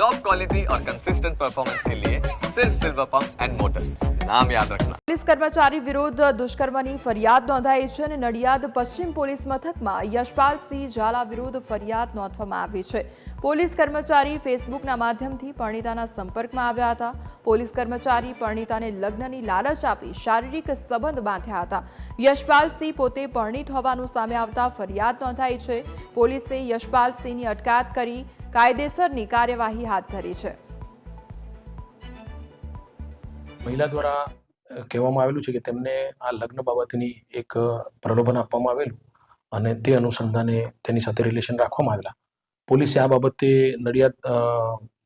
Top quality और consistent performance के लिए सिर्फ सिल्वर पंप्स एंड मोटर्स, नाम याद रखना। પોલીસ કર્મચારી વિરુદ્ધ દુષ્કર્મની ફરિયાદ નોંધાઈ છે અને નડિયાદ પશ્ચિમ પોલીસ મથકમાં યશપાલસિંહ ઝાલા વિરુદ્ધ ફરિયાદ નોંધવામાં આવી છે। પોલીસ કર્મચારી ફેસબુકના માધ્યમથી પરણિતાના સંપર્કમાં આવ્યા હતા। પોલીસ કર્મચારી પરણિતાને લગ્નની લાલચ આપી શારીરિક સંબંધ બાંધ્યા હતા। યશપાલસિંહ પોતે પરણિત હોવાનું સામે આવતા ફરિયાદ નોંધાઈ છે। પોલીસે યશપાલસિંહની અટકાયત કરી કાયદેસરની કાર્યવાહી હાથ ધરી છે। મહિલા દ્વારા કહેવામાં આવેલું છે કે તેમને આ લગ્ન બાબતની એક પ્રલોભન આપવામાં આવેલું અને તે અનુસંધાને તેની સાથે રિલેશન રાખવામાં આવેલા। પોલીસે આ બાબતે નડિયાદ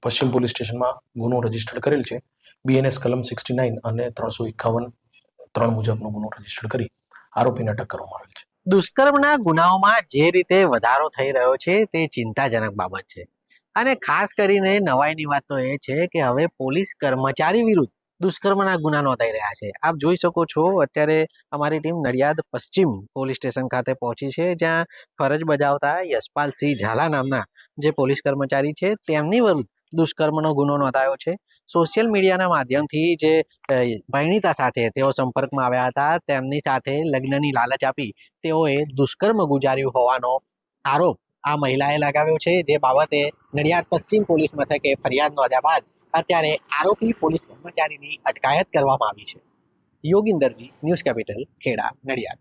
પશ્ચિમ પોલીસ સ્ટેશનમાં ગુનો રજીસ્ટર કરેલ છે। BNS કલમ 69 અને 351(3) મુજબનો ગુનો રજીસ્ટર કરી આરોપીને અટક કરવામાં આવેલ છે। દુષ્કર્મના ગુનાઓમાં જે રીતે વધારો થઈ રહ્યો છે તે ચિંતાજનક બાબત છે અને ખાસ કરીને નવાઈની વાત તો એ છે કે હવે પોલીસ કર્મચારી વિરુદ્ધ દુષ્કર્મના ગુના નોંધાઈ રહ્યા છે। આપ જોઈ શકો છો અત્યારે અમારી ટીમ નડિયાદ પશ્ચિમ પોલીસ સ્ટેશન ખાતે પહોંચી છે, જ્યાં ફરજ બજાવતા યશપાલસિંહ ઝાલા નામના જે પોલીસ કર્મચારી છે તેમની વિરુદ્ધ દુષ્કર્મનો ગુનો નોંધાયો છે। સોશિયલ મીડિયાના માધ્યમથી જે પરિણીતા સાથે તેઓ સંપર્કમાં આવ્યા હતા, તેમની સાથે લગ્નની લાલચ આપી તેઓએ દુષ્કર્મ ગુજાર્યું હોવાનો આરોપ આ મહિલાએ લગાવ્યો છે, જે બાબતે નડિયાદ પશ્ચિમ પોલીસ મથકે ફરિયાદ નોંધ્યા બાદ અત્યારે આરોપી પોલીસ કર્મચારીની અટકાયત કરવામાં આવી છે। યોગિંદરજી, ન્યૂઝ કેપિટલ, ખેડા, નડિયાદ।